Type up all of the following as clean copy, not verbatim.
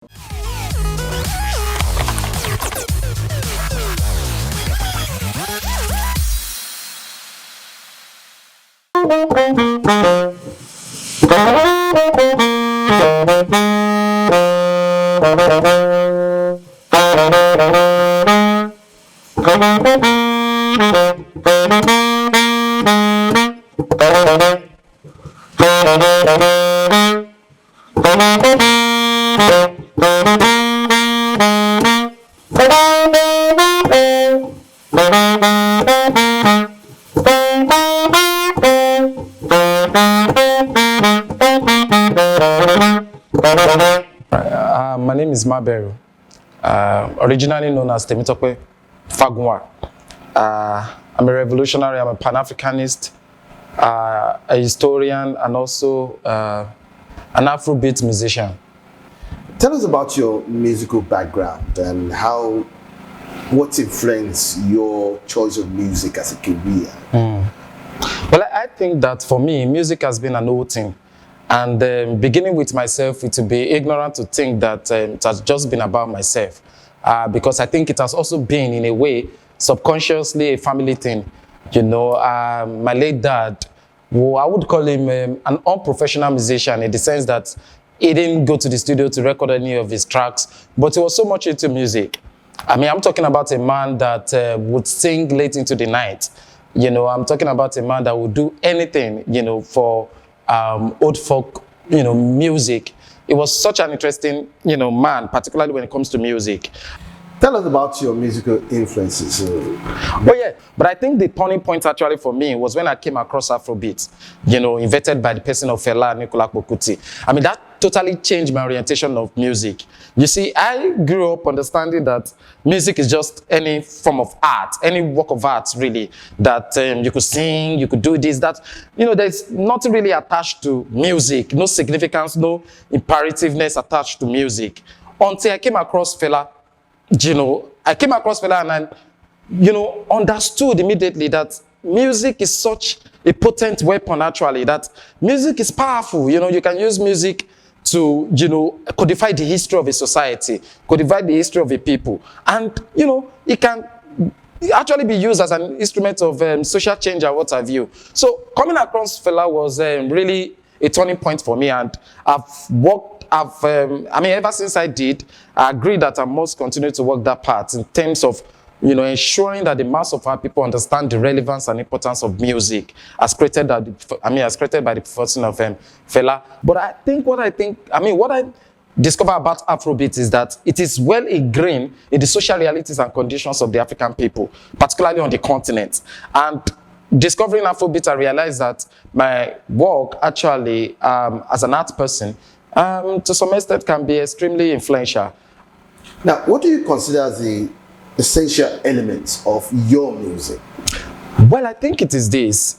My name is Maberu, originally known as Temitope Fagunwa. I'm a revolutionary, I'm a pan-africanist, a historian, and also an afrobeat musician. Tell us about your musical background and what influenced your choice of music as a career. Well, I think that for me, music has been an old thing. And beginning with myself, it would be ignorant to think that it has just been about myself. Because I think it has also been, in a way, subconsciously a family thing. You know, my late dad, well, I would call him an unprofessional musician in the sense that he didn't go to the studio to record any of his tracks, but he was so much into music. I mean, I'm talking about a man that would sing late into the night. You know, I'm talking about a man that would do anything, you know, for old folk, you know, music. It was such an interesting, you know, man, particularly when it comes to music. Tell us about your musical influences. Oh yeah, but I think the turning point actually for me was when I came across afrobeat, you know, invented by the person of Fela Anikulapo Kuti. I mean, that totally changed my orientation of music. You see, I grew up understanding that music is just any form of art, any work of art really, that you could sing, you could do this, that, you know, there's nothing really attached to music, no significance, no imperativeness attached to music. Until I came across Fela. You know, I came across Fela and I, you know, understood immediately that music is such a potent weapon actually, that music is powerful. You know, you can use music to, you know, codify the history of a society, codify the history of a people. And, you know, it can actually be used as an instrument of social change and what have you. So coming across Fela was really a turning point for me, and I've worked I mean, ever since I did, I agree that I must continue to work that part in terms of, you know, ensuring that the mass of our people understand the relevance and importance of music as created by the person of Fela. But I think what I discover about Afrobeat is that it is well ingrained in the social realities and conditions of the African people, particularly on the continent. And discovering Afrobeat, I realized that my work actually, as an art person, to some extent can be extremely influential. Now, what do you consider as the essential elements of your music? Well, I think it is this.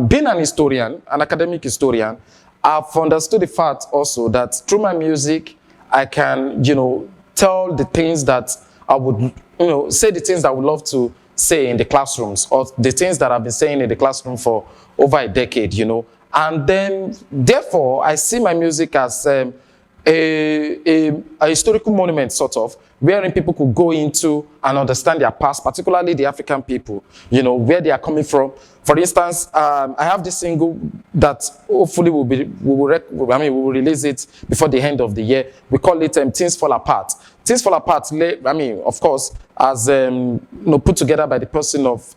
Being an historian, an academic historian, I've understood the fact also that through my music, I can, you know, tell the things that I would, you know, say the things that I would love to say in the classrooms, or the things that I've been saying in the classroom for over a decade, you know. And then, therefore, I see my music as a historical monument, sort of, wherein people could go into and understand their past, particularly the African people, you know, where they are coming from. For instance, I have this single that hopefully we will release it before the end of the year. We call it Things Fall Apart. Things Fall Apart, I mean, of course, as you know, put together by the person of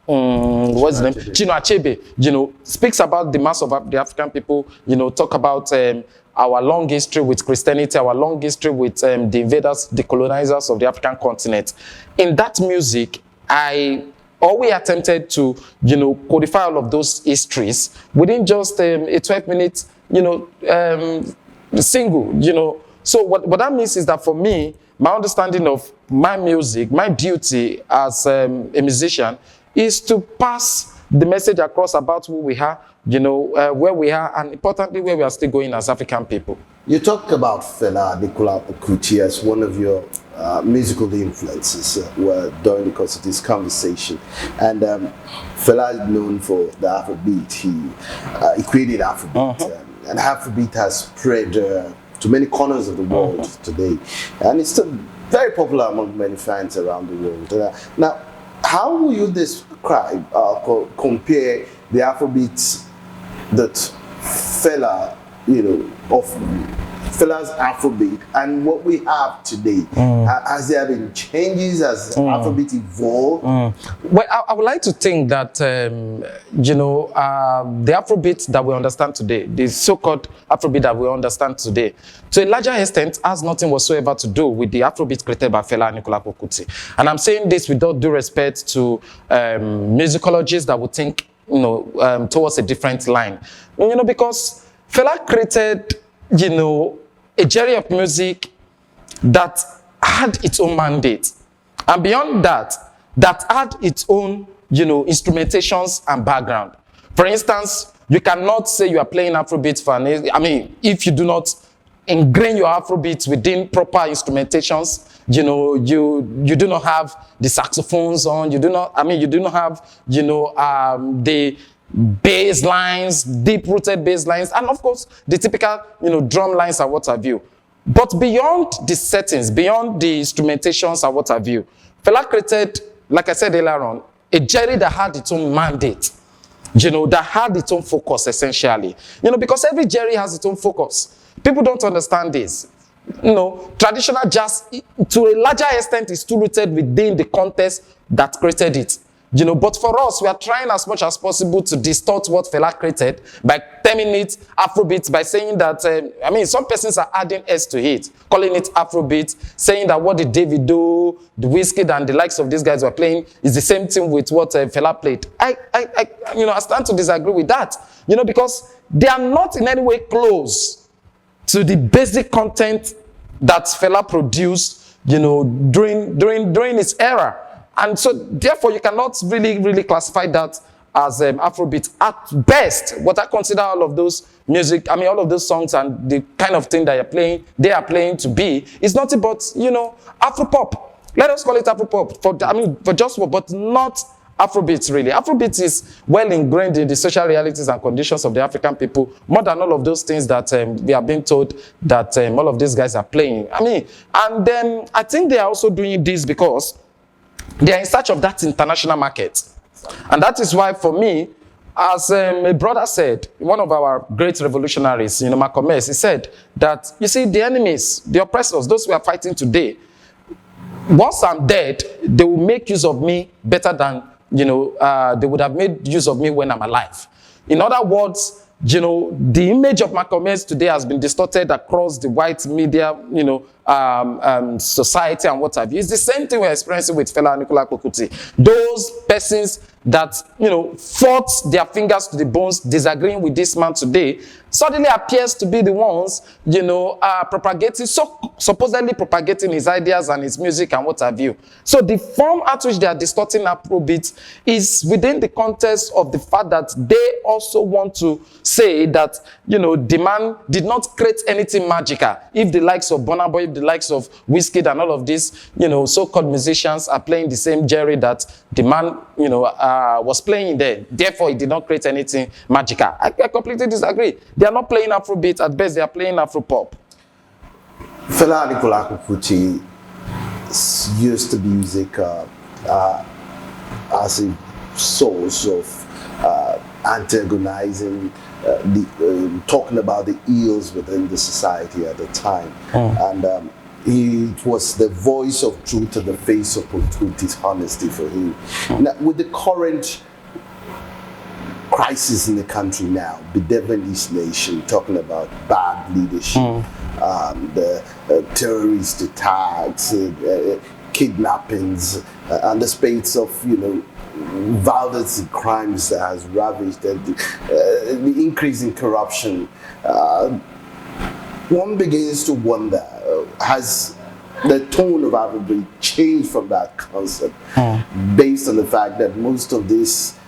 what's his name? Chino Achebe, you know, speaks about the mass of the African people, you know, talk about our long history with Christianity, our long history with the invaders, the colonizers of the African continent. In that music, we attempted to, you know, codify all of those histories within just a 12-minute, you know, single, you know. So what that means is that for me, my understanding of my music, my duty as a musician, is to pass the message across about who we are, you know, where we are, and importantly, where we are still going as African people. You talked about Fela Anikulapo Kuti as one of your musical influences during the course of this conversation. And Fela is known for the afrobeat. He created afrobeat. And afrobeat has spread to to many corners of the world today, and it's still very popular among many fans around the world. Now, how will you describe, compare the Afrobeats that Fela, of Fela's Afrobeat and what we have today? Has there been changes? Has Afrobeat evolved? Well, I would like to think that, the Afrobeat that we understand today, the so-called Afrobeat that we understand today, to a larger extent, has nothing whatsoever to do with the Afrobeat created by Fela Anikulapo Kuti. And I'm saying this with all due respect to musicologists that would think, towards a different line. Because Fela created, a genre of music that had its own mandate. And beyond that, that had its own, instrumentations and background. For instance, you cannot say you are playing Afrobeat for if you do not ingrain your Afrobeat within proper instrumentations, you do not have the saxophones on, you do not have, the bass lines, deep-rooted bass lines, and of course, the typical, drum lines and what have you. But beyond the settings, beyond the instrumentations and what have you, Fela created, like I said earlier on, a genre that had its own mandate, that had its own focus, essentially. Because every genre has its own focus. People don't understand this. Traditional jazz, to a larger extent, is still rooted within the context that created it. But for us, we are trying as much as possible to distort what Fela created by terming it Afrobeat, by saying that, some persons are adding S to it, calling it Afrobeat, saying that what the Davido, the Wizkid, and the likes of these guys were playing is the same thing with what Fela played. I stand to disagree with that, because they are not in any way close to the basic content that Fela produced, during his era. And so, therefore, you cannot really classify that as Afrobeat. At best, what I consider all of those music, all of those songs and the kind of thing that they are playing to be, is nothing but, Afropop. Let us call it Afropop, for just what, but not Afrobeat, really. Afrobeat is well ingrained in the social realities and conditions of the African people, more than all of those things that we are being told that all of these guys are playing. And then I think they are also doing this because they are in search of that international market. And that is why, for me, as a brother said, one of our great revolutionaries, Malcolm X, he said that, you see, the enemies, the oppressors, those we are fighting today, once I'm dead, they will make use of me better than, they would have made use of me when I'm alive. In other words, the image of Malcolm X today has been distorted across the white media, society and what have you. It's the same thing we're experiencing with Fela Anikulapo Kuti. Those persons that, fought their fingers to the bones, disagreeing with this man today, suddenly appears to be the ones, supposedly propagating his ideas and his music and what have you. So the form at which they are distorting Afrobeat is within the context of the fact that they also want to say that, the man did not create anything magical. If the likes of Burna Boy, if the likes of Wizkid and all of these, so-called musicians are playing the same genre that the man, was playing there, therefore he did not create anything magical. I completely disagree. They are not playing Afrobeat. At best, they are playing Afropop. Fela Anikulapo Kuti used the music as a source of antagonizing, talking about the ills within the society at the time. And he was the voice of truth and the face of truth, honesty for him. Now, with the current crisis in the country now, bedeviling this nation, talking about bad leadership, the terrorist attacks, kidnappings, and the spate of, violence and crimes that has ravaged, and the increase in corruption, one begins to wonder, has the tone of Afrobeat changed from that concept, based on the fact that most of this,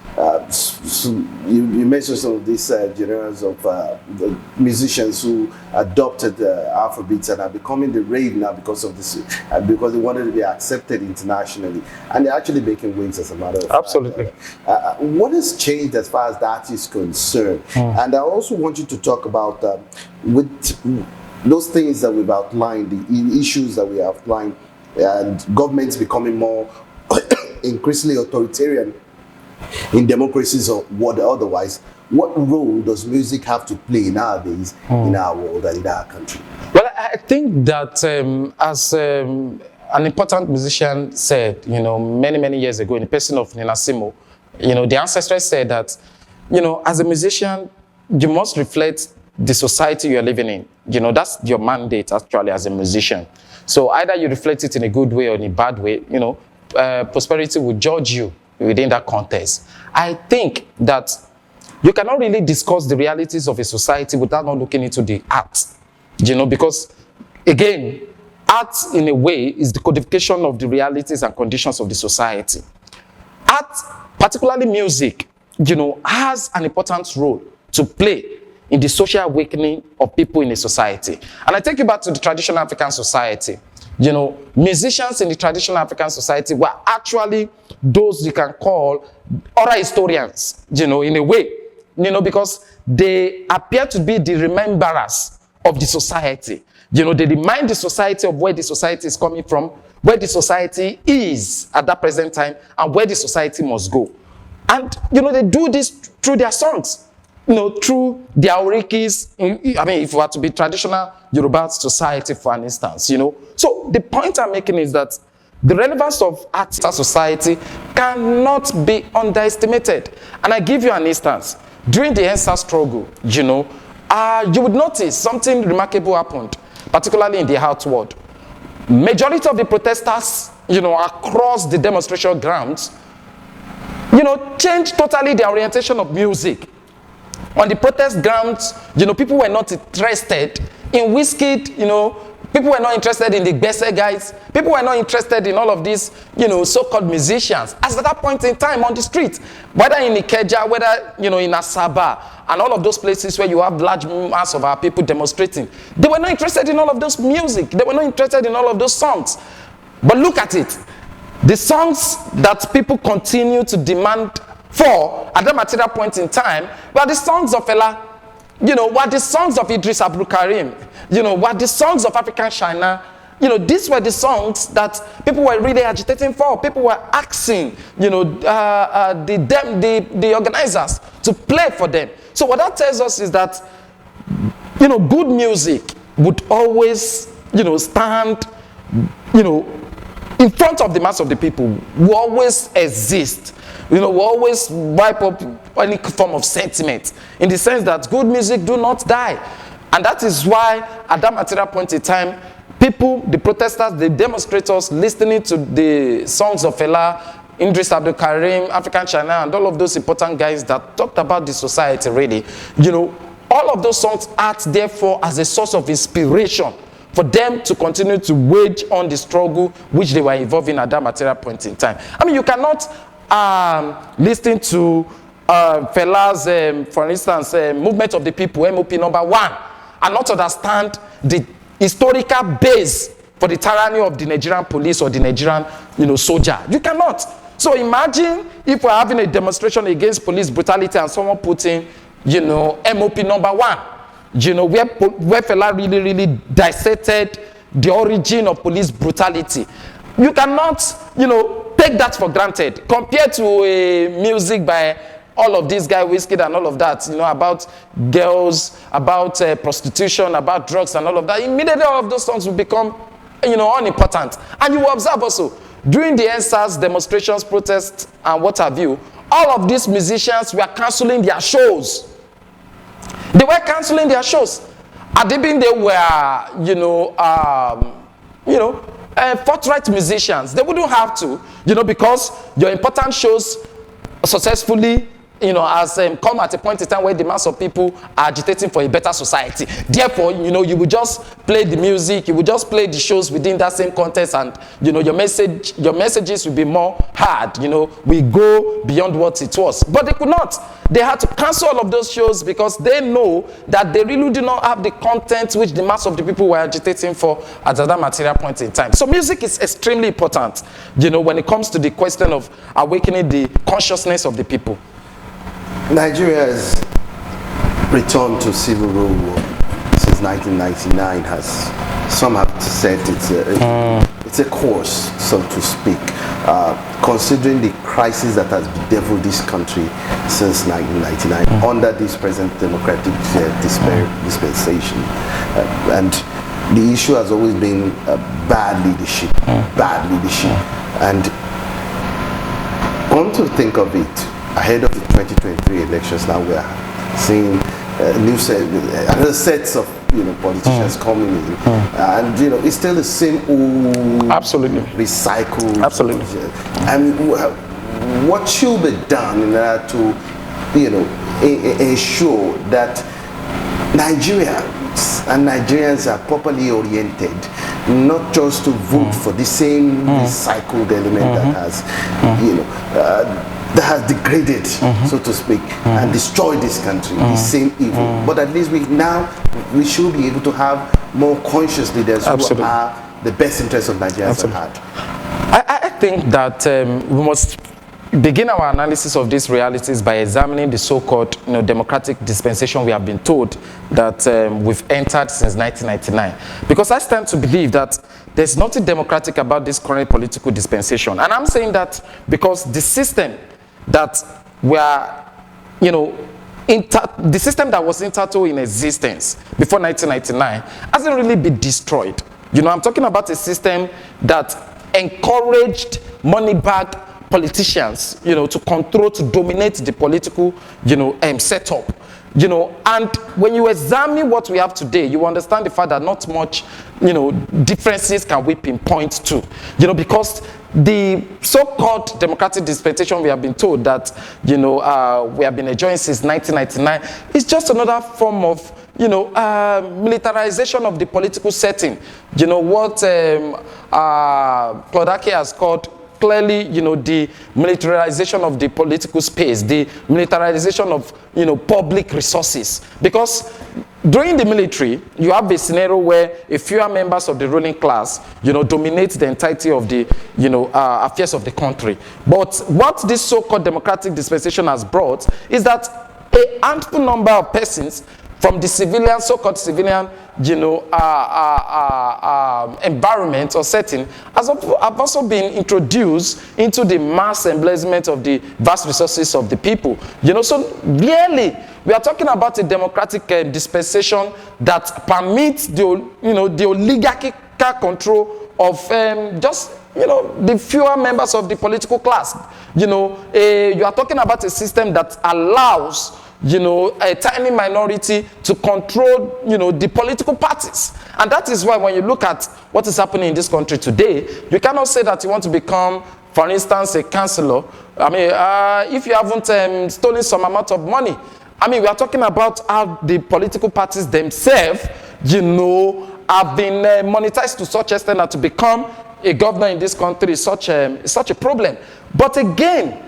you mentioned some of these genres of the musicians who adopted Afrobeats and are becoming the rave now because of this, because they wanted to be accepted internationally, and they're actually making waves as a matter of fact. Absolutely. What has changed as far as that is concerned? And I also want you to talk about with those things that we've outlined, the issues that we outlined, and governments becoming more increasingly authoritarian in democracies or what otherwise, what role does music have to play nowadays in our world and in our country? Well, I think that as an important musician said, many, many years ago in the person of Nina Simo, the ancestors said that, as a musician, you must reflect the society you're living in. That's your mandate actually as a musician. So either you reflect it in a good way or in a bad way, prosperity will judge you within that context. I think that you cannot really discuss the realities of a society without not looking into the art, because again, art in a way is the codification of the realities and conditions of the society. Art, particularly music, has an important role to play in the social awakening of people in a society. And I take you back to the traditional African society. Musicians in the traditional African society were actually those you can call oral historians, in a way, because they appear to be the rememberers of the society. They remind the society of where the society is coming from, where the society is at that present time, and where the society must go. And, they do this through their songs, through their orikis. If we were to be traditional Yoruba society, for an instance, So the point I'm making is that the relevance of art to society cannot be underestimated. And I give you an instance. During the EndSARS struggle, you would notice something remarkable happened, particularly in the art world. Majority of the protesters, across the demonstration grounds, changed totally the orientation of music. On the protest grounds, people were not interested in whiskey, people were not interested in the Bese guys, people were not interested in all of these, so-called musicians. As at that point in time on the street, whether in Ikeja, whether, in Asaba, and all of those places where you have large mass of our people demonstrating, they were not interested in all of those music. They were not interested in all of those songs. But look at it. The songs that people continue to demand for at that material point in time were the songs of Fela, were the songs of Idris Abdul Karim, were the songs of African China. These were the songs that people were really agitating for. People were asking, the organizers to play for them. So what that tells us is that, good music would always, stand, in front of the mass of the people, will always exist. Will always wipe up any form of sentiment, in the sense that good music do not die. And that is why at that material point in time, people, the protesters, the demonstrators, listening to the songs of Fela, Idris Abdul Karim, African China, and all of those important guys that talked about the society really, all of those songs act therefore as a source of inspiration for them to continue to wage on the struggle which they were involved in at that material point in time. You cannot listen to Fela's, for instance, Movement of the People, MOP #1, and not understand the historical base for the tyranny of the Nigerian police or the Nigerian, soldier. You cannot. So imagine if we're having a demonstration against police brutality and someone putting, MOP #1, where Fela really, really dissected the origin of police brutality. You cannot, take that for granted. Compared to a music by all of these guys, Whiskey and all of that, about girls, about prostitution, about drugs and all of that, immediately all of those songs will become, unimportant. And you will observe also, during the EndSARS demonstrations, protests, and what have you, all of these musicians were cancelling their shows. They were cancelling their shows. Adibin, they were, forthright musicians. They wouldn't have to, because your important shows successfully, has come at a point in time where the mass of people are agitating for a better society. Therefore, you would just play the music, you would just play the shows within that same context, and your messages will be more hard. We go beyond what it was. But they could not. They had to cancel all of those shows because they know that they really do not have the content which the mass of the people were agitating for at that material point in time. So music is extremely important, when it comes to the question of awakening the consciousness of the people. Nigeria has returned to civil rule since since 1999 has, some have said it's a course, so to speak, considering the crisis that has bedeviled this country since 1999 under this present democratic dispensation. And the issue has always been bad leadership, And come to think of it, ahead of the 2023 elections, now we are seeing another sets of politicians coming in, and it's still the same old recycled. And what should be done in order to ensure that Nigerians are properly oriented, not just to vote for the same recycled element that has degraded, so to speak, and destroyed this country, the same evil. But at least we should be able to have more conscious leaders who are the best interests of Nigerians at heart. I think that we must begin our analysis of these realities by examining the so-called democratic dispensation we have been told that we've entered since 1999. Because I stand to believe that there's nothing democratic about this current political dispensation. And I'm saying that because the system that we are, the system that was entitled in existence before 1999 hasn't really been destroyed. I'm talking about a system that encouraged money-bagged politicians, to control, to dominate the political, setup. And when you examine what we have today, you understand the fact that not much, differences can we pinpoint to, because the so-called democratic dispensation we have been told that, we have been enjoying since 1999 is just another form of, militarization of the political setting. What Klodake has called clearly, the militarization of the political space, the militarization of, public resources. Because during the military, you have a scenario where a few members of the ruling class, dominate the entirety of the, affairs of the country. But what this so-called democratic dispensation has brought is that a handful number of persons from the civilian, so-called civilian, environment or setting have also been introduced into the mass embezzlement of the vast resources of the people. So really, we are talking about a democratic dispensation that permits the oligarchical control of just the fewer members of the political class. You are talking about a system that allows a tiny minority to control, the political parties. And that is why when you look at what is happening in this country today, you cannot say that you want to become, for instance, a councillor. If you haven't stolen some amount of money. We are talking about how the political parties themselves, have been monetized to such extent that to become a governor in this country is such a problem. But again,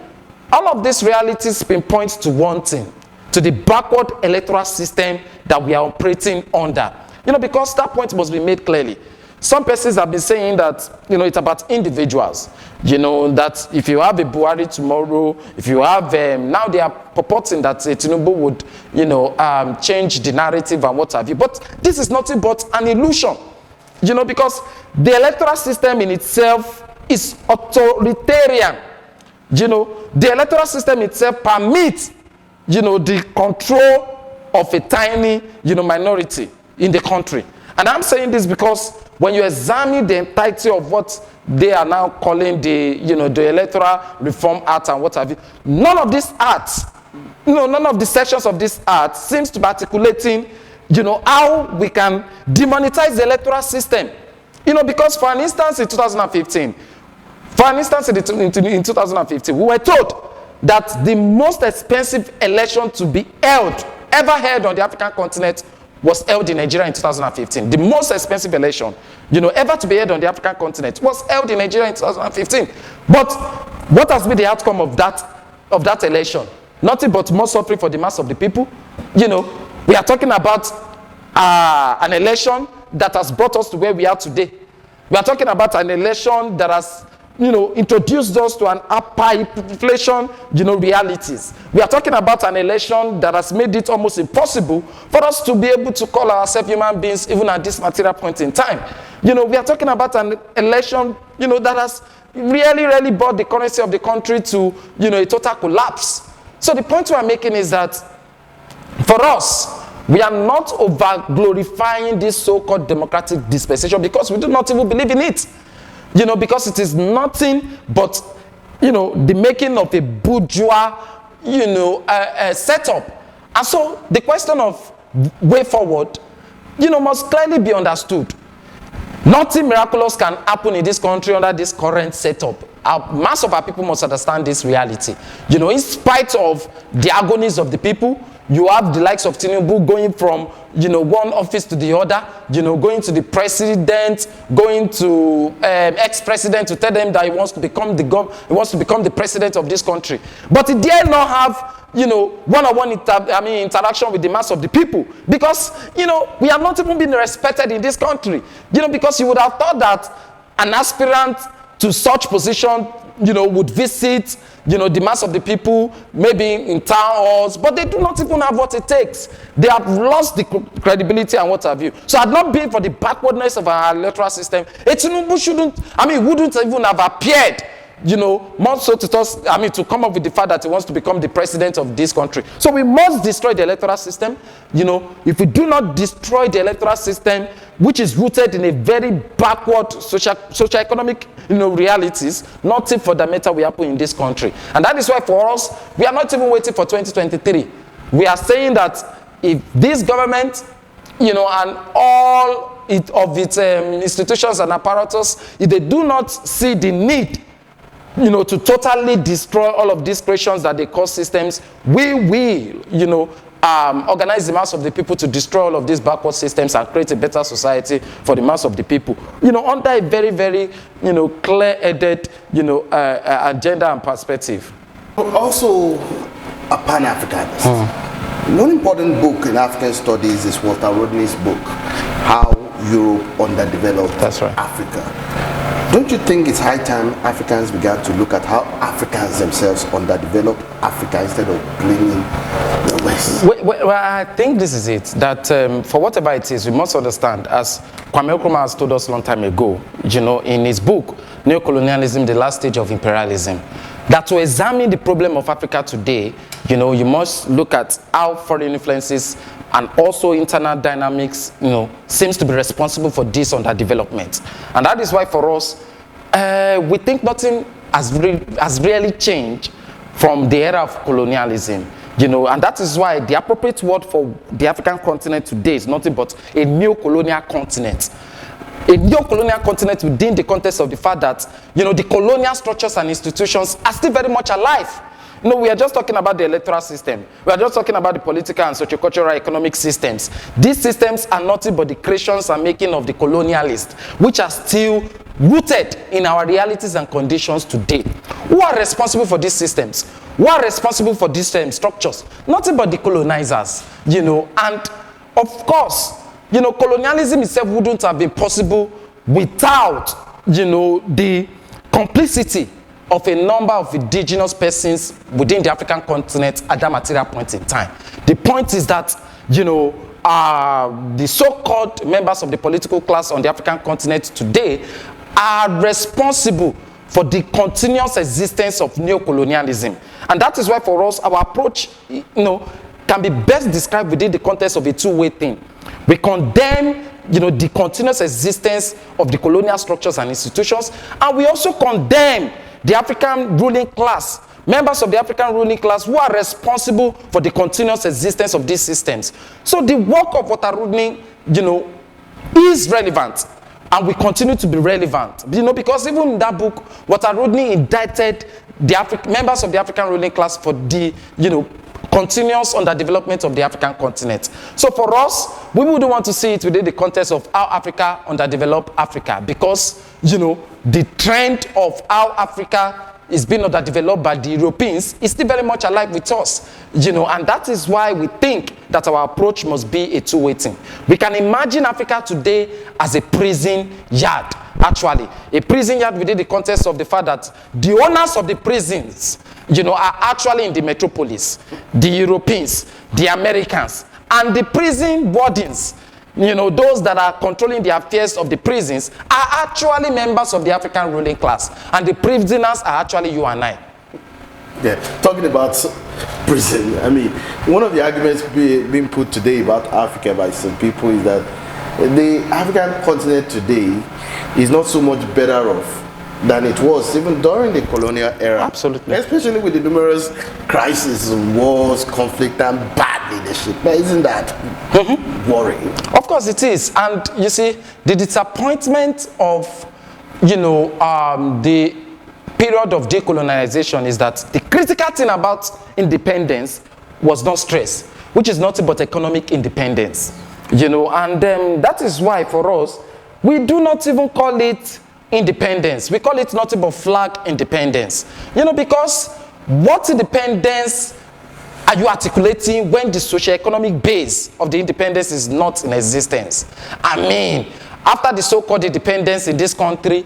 all of these realities pinpoint to one thing, to the backward electoral system that we are operating under. Because that point must be made clearly. Some persons have been saying that, it's about individuals. That if you have a Buhari tomorrow, if you have, now they are purporting that Tinubu would, change the narrative and what have you. But this is nothing but an illusion. Because the electoral system in itself is authoritarian. The electoral system itself permits the control of a tiny, minority in the country. And I'm saying this because when you examine the entirety of what they are now calling the, the Electoral Reform Act and what have you, none of these acts, none of the sections of this act seems to be articulating, how we can demonetize the electoral system. Because for an instance in 2015, we were told that the most expensive election to be ever held on the African continent was held in Nigeria in 2015. The most expensive election, ever to be held on the African continent was held in Nigeria in 2015. But what has been the outcome of that election? Nothing but more suffering for the mass of the people. We are talking about an election that has brought us to where we are today. We are talking about an election that has, introduced us to an hyperinflation, realities. We are talking about an election that has made it almost impossible for us to be able to call ourselves human beings even at this material point in time. We are talking about an election, that has really brought the currency of the country to, a total collapse. So the point we are making is that for us, we are not over glorifying this so-called democratic dispensation because we do not even believe in it. Because it is nothing but, the making of a bourgeois, setup. And so the question of way forward, must clearly be understood. Nothing miraculous can happen in this country under this current setup. Mass of our people must understand this reality. In spite of the agonies of the people, you have the likes of Tinubu going from, one office to the other, going to the president, going to ex-president to tell them that he wants to become the president of this country. But he dare not have, one-on-one interaction with the mass of the people because, we have not even been respected in this country. Because you would have thought that an aspirant to such position, would visit, the mass of the people, maybe in town halls, but they do not even have what it takes. They have lost the credibility and what have you. So had not been for the backwardness of our electoral system, Tinubu wouldn't even have appeared, more so to come up with the fact that he wants to become the president of this country. So we must destroy the electoral system. If we do not destroy the electoral system, which is rooted in a very backward socio-economic, realities, nothing fundamental will happen in this country. And that is why for us, we are not even waiting for 2023. We are saying that if this government, and all of its institutions and apparatus, if they do not see the need to totally destroy all of these creations that they call systems, we will, organize the mass of the people to destroy all of these backward systems and create a better society for the mass of the people, under a very, very, clear-headed, agenda and perspective. Also, a pan-Africanist. One important book in African studies is Walter Rodney's book, How Europe Underdeveloped Africa. Don't you think it's high time Africans began to look at how Africans themselves underdeveloped Africa instead of blaming the West? Well, I think this is it, that for whatever it is, we must understand, as Kwame Nkrumah has told us a long time ago, in his book, Neocolonialism, the Last Stage of Imperialism, that to examine the problem of Africa today, you must look at how foreign influences and also internal dynamics, seems to be responsible for this underdevelopment. And that is why for us, we think nothing has really changed from the era of colonialism. And that is why the appropriate word for the African continent today is nothing but a neo-colonial continent. A neo-colonial continent within the context of the fact that, the colonial structures and institutions are still very much alive. We are just talking about the electoral system. We are just talking about the political and socio-cultural economic systems. These systems are nothing but the creations and making of the colonialists, which are still rooted in our realities and conditions today. Who are responsible for these systems? Who are responsible for these structures? Nothing but the colonizers, and of course, colonialism itself wouldn't have been possible without, the complicity of a number of indigenous persons within the African continent at that material point in time. The point is that, the so-called members of the political class on the African continent today are responsible for the continuous existence of neocolonialism. And that is why for us, our approach, can be best described within the context of a two-way thing. We condemn, the continuous existence of the colonial structures and institutions, and we also condemn the African ruling class, members of the African ruling class who are responsible for the continuous existence of these systems. So the work of Walter Rodney, is relevant and will continue to be relevant. Because even in that book, Walter Rodney indicted the members of the African ruling class for the, continuous underdevelopment of the African continent. So for us, we wouldn't want to see it within the context of how Africa underdeveloped Africa, because, the trend of how Africa is being underdeveloped by the Europeans is still very much alive with us, and that is why we think that our approach must be a two-way thing. We can imagine Africa today as a prison yard, actually. A prison yard within the context of the fact that the owners of the prisons, are actually in the metropolis, the Europeans, the Americans, and the prison wardens, those that are controlling the affairs of the prisons are actually members of the African ruling class. And the prisoners are actually you and I. Yeah, talking about prison, I mean, one of the arguments being put today about Africa by some people is that the African continent today is not so much better off than it was even during the colonial era. Absolutely. Especially with the numerous crises, wars, conflict, and bad leadership. But isn't that worrying? Of course it is. And you see, the disappointment of, the period of decolonization is that the critical thing about independence was not stress, which is nothing but economic independence. And that is why for us, we do not even call it independence. We call it nothing but flag independence. Because what independence are you articulating when the socio-economic base of the independence is not in existence? I mean, after the so-called independence in this country,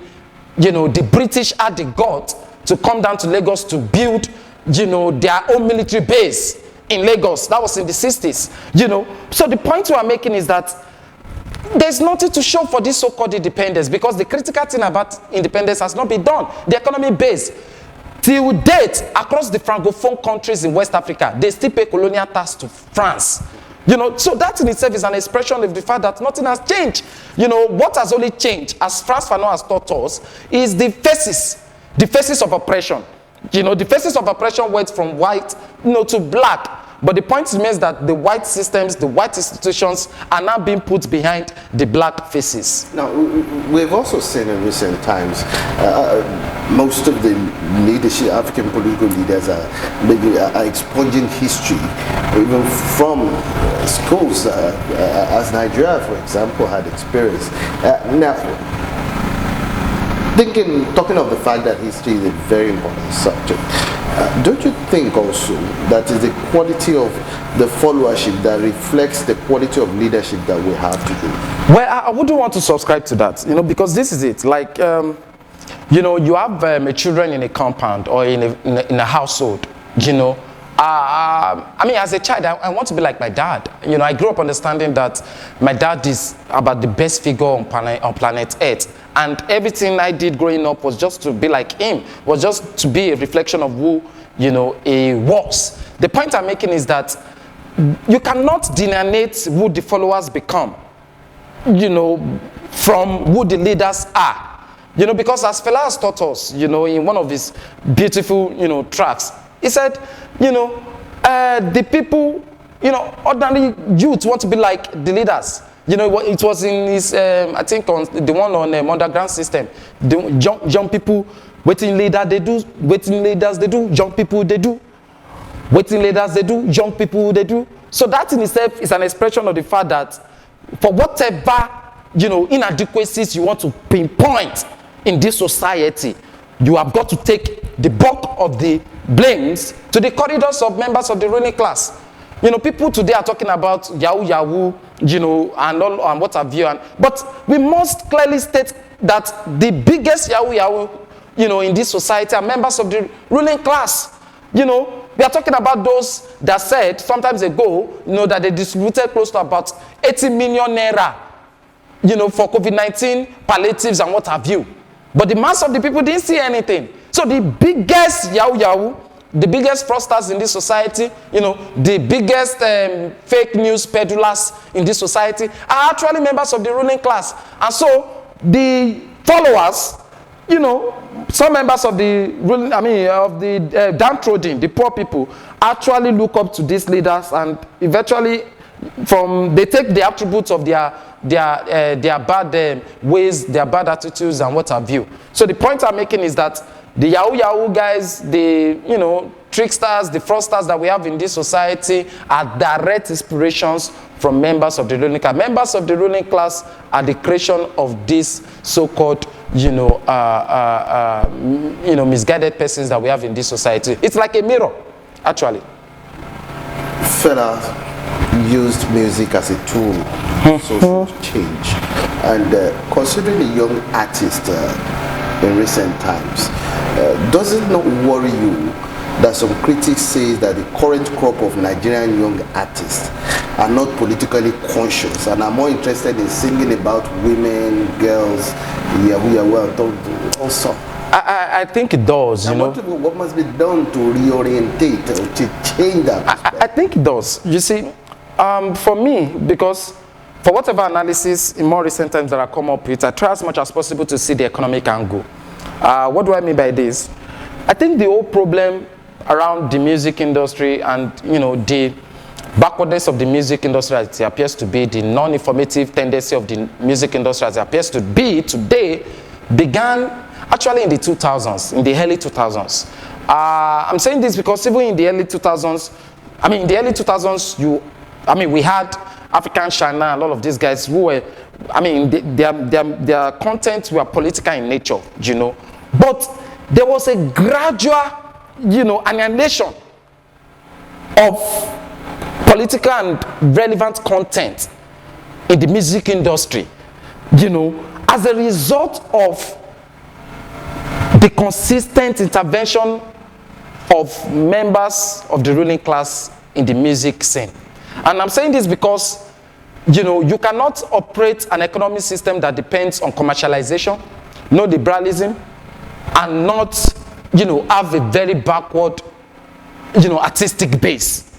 the British had the gut to come down to Lagos to build, their own military base in Lagos. That was in the 60s, So the point we are making is that there's nothing to show for this so-called independence because the critical thing about independence has not been done. The economic base, till date, across the Francophone countries in West Africa, they still pay colonial tax to France. So that in itself is an expression of the fact that nothing has changed. What has only changed, as Frans Fanon has taught us, is the faces of oppression. The faces of oppression went from white, to black. But the point remains that the white systems, the white institutions are now being put behind the black faces. Now, we've also seen in recent times, most of the leadership, African political leaders are expunging history, even from schools, as Nigeria, for example, had experienced. Now, talking of the fact that history is a very important subject, don't you think also that is the quality of the followership that reflects the quality of leadership that we have today? Well, I wouldn't want to subscribe to that, because this is it. Like, you have children in a compound or in a household, I mean, as a child, I want to be like my dad. I grew up understanding that my dad is about the best figure on planet Earth. And everything I did growing up was just to be like him, was just to be a reflection of who, he was. The point I'm making is that you cannot delineate who the followers become, from who the leaders are. Because as Fela has taught us, in one of his beautiful, tracks, he said, the people, ordinary youth want to be like the leaders. It was in his, I think, on the one on underground system. The young people, waiting leaders, they do. Waiting leaders, they do. Young people, they do. Waiting leaders, they do. Young people, they do. So that in itself is an expression of the fact that for whatever, inadequacies you want to pinpoint in this society, you have got to take the bulk of the blames to the corridors of members of the ruling class. People today are talking about Yahoo-Yahoo, and all and what have you. But we must clearly state that the biggest Yahoo-Yahoo, in this society are members of the ruling class. We are talking about those that said sometimes ago, that they distributed close to about 80 million naira, for COVID-19 palliatives and what have you. But the mass of the people didn't see anything. So the biggest Yahoo-Yahoo, the biggest fraudsters in this society, the biggest fake news peddlers in this society are actually members of the ruling class. And so the followers, some members of the ruling, of the downtrodden, the poor people, actually look up to these leaders, and eventually they take the attributes of their bad ways, their bad attitudes, and what have you. So the point I'm making is that the Yahoo-Yahoo guys, the tricksters, the fraudsters that we have in this society are direct inspirations from members of the ruling class. Members of the ruling class are the creation of these so-called, misguided persons that we have in this society. It's like a mirror, actually. Fela used music as a tool for social change. And considering the young artist in recent times, does it not worry you that some critics say that the current crop of Nigerian young artists are not politically conscious and are more interested in singing about women, girls, Yahoo-Yahoo, and also? I think it does, you know. What must be done to reorientate or to change that? I think it does. You see, for me, because for whatever analysis in more recent times that I come up with, I try as much as possible to see the economic angle. What do I mean by this? I think the whole problem around the music industry and, you know, the backwardness of the music industry as it appears to be, the non-informative tendency of the music industry as it appears to be today, began actually in the 2000s, in the early 2000s. I'm saying this because even in the early 2000s, we had African China and all of these guys who were, their content were political in nature, you know. But there was a gradual, you know, annihilation of political and relevant content in the music industry, you know, as a result of the consistent intervention of members of the ruling class in the music scene. And I'm saying this because, you know, you cannot operate an economic system that depends on commercialization, no liberalism, and not, you know, have a very backward, you know, artistic base.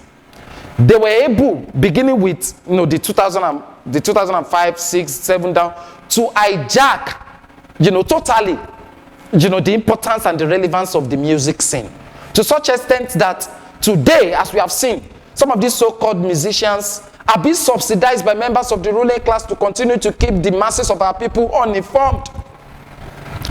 They were able, beginning with, you know, the 2005, 6, 7 down, to hijack, you know, totally, you know, the importance and the relevance of the music scene. To such extent that today, as we have seen, some of these so-called musicians are being subsidized by members of the ruling class to continue to keep the masses of our people uninformed.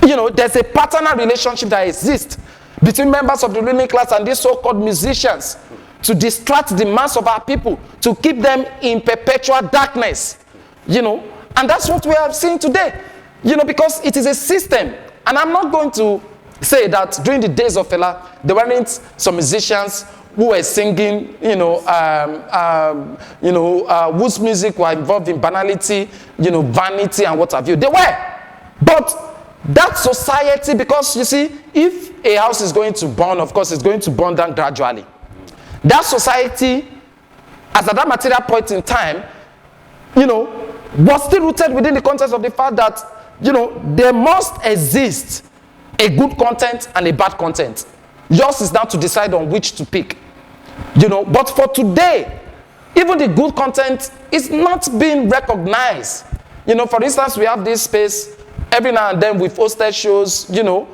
You know, there's a paternal relationship that exists between members of the ruling class and these so-called musicians to distract the mass of our people, to keep them in perpetual darkness, you know. And that's what we have seen today, you know, because it is a system. And I'm not going to say that during the days of Fela, there weren't some musicians who were singing, whose music were involved in banality, you know, vanity and what have you. They were. But that society, because you see, if a house is going to burn, of course, it's going to burn down gradually. That society, as at that material point in time, you know, was still rooted within the context of the fact that, you know, there must exist a good content and a bad content. Yours is now to decide on which to pick. You know, but for today, even the good content is not being recognized. You know, for instance, we have this space every now and then we've hosted shows, you know,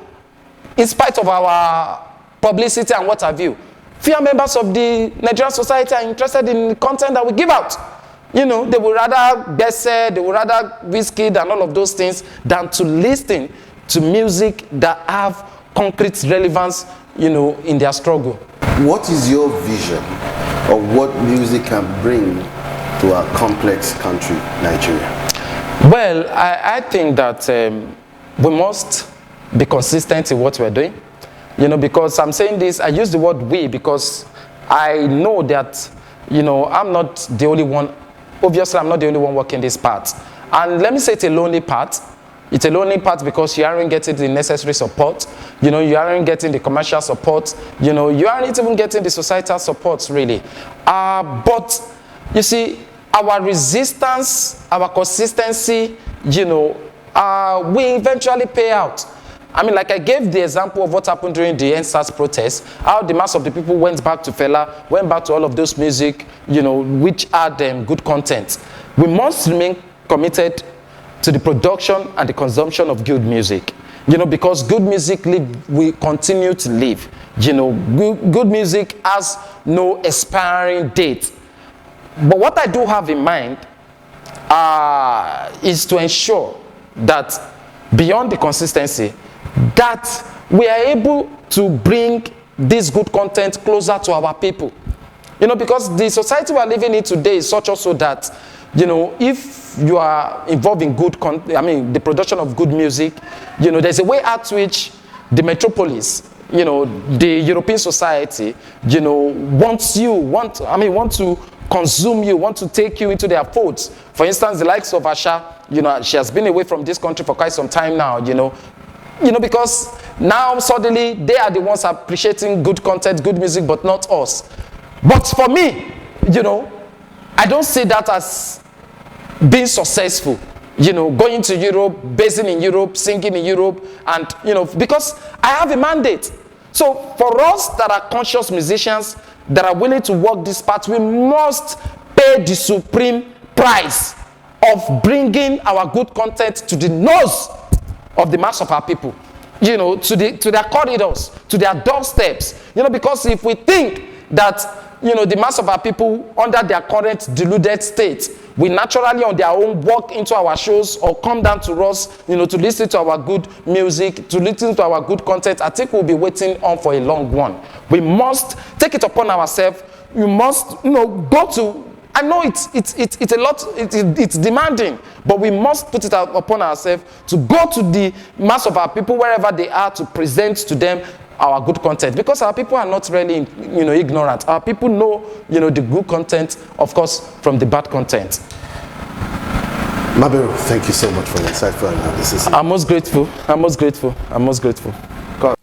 in spite of our publicity and what have you. Few members of the Nigerian society are interested in the content that we give out. You know, they would rather Besse, they would rather Wizkid and all of those things than to listen to music that have concrete relevance, you know, in their struggle. What is your vision of what music can bring to our complex country, Nigeria? Well, I think that we must be consistent in what we're doing. You know, because I'm saying this, I use the word we because I know that, you know, I'm not the only one. Obviously, I'm not the only one working this part. And let me say it's a lonely part. It's a lonely part because you aren't getting the necessary support. You know, you aren't getting the commercial support. You know, you aren't even getting the societal support, really. But, you see, our resistance, our consistency, you know, will eventually pay out. I mean, like I gave the example of what happened during the NSAS protest, how the mass of the people went back to Fela, went back to all of those music, you know, which had good content. We must remain committed to the production and the consumption of good music, you know, because good music will continue to live. You know, good music has no expiring date. But what I do have in mind is to ensure that beyond the consistency, that we are able to bring this good content closer to our people. You know, because the society we are living in today is such also that, you know, if you are involved in the production of good music, you know, there's a way at which the metropolis, you know, the European society, you know, want to consume you, want to take you into their folds. For instance, the likes of Asha, You know, she has been away from this country for quite some time now, you know, because now suddenly they are the ones appreciating good content, good music, but not us. But for me, you know, I don't see that as being successful. You know, going to Europe, basing in Europe, singing in Europe, and, you know, because I have a mandate. So for us that are conscious musicians, that are willing to walk this path, we must pay the supreme price of bringing our good content to the nose of the mass of our people, you know, to their corridors, to their doorsteps, you know, because if we think that, you know, the mass of our people under their current deluded state will naturally on their own walk into our shows or come down to us, you know, to listen to our good music, to listen to our good content, I think we'll be waiting on for a long one. We must take it upon ourselves. You must, you know, go to, I know it's a lot, it's demanding, but we must put it upon ourselves to go to the mass of our people wherever they are to present to them our good content, because our people are not really, you know, ignorant. Our people know, you know, the good content, of course, from the bad content. Maberu, thank you so much for your insightful analysis. I'm most grateful. I'm most grateful. I'm most grateful. God.